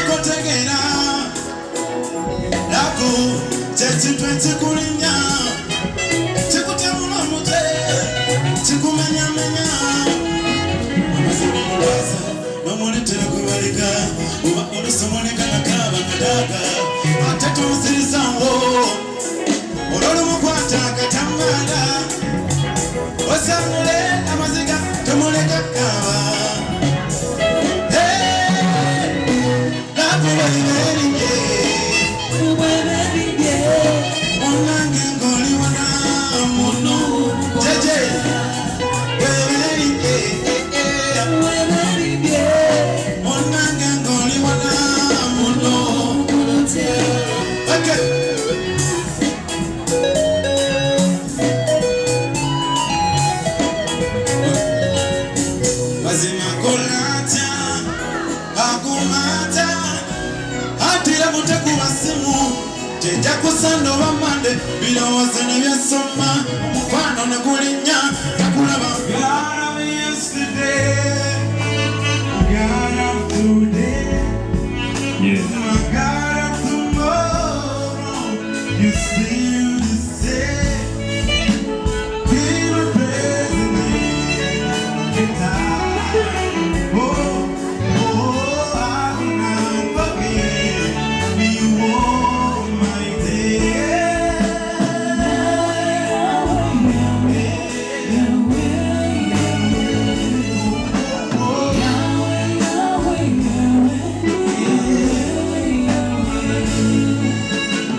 kotegera lako tetitwenzi kulinya tikutemula mute tikumenyamenya amazimulwaza nomuletera kubalika uba olusomoneka nakaba nadaga ate tumusirisango olwolumukwata akatamala osamule amaziga tumuleka kaba Kusando wamande bilowaze nebyasoma mufano nagulinya nakulaba God of yesterday God of today yeah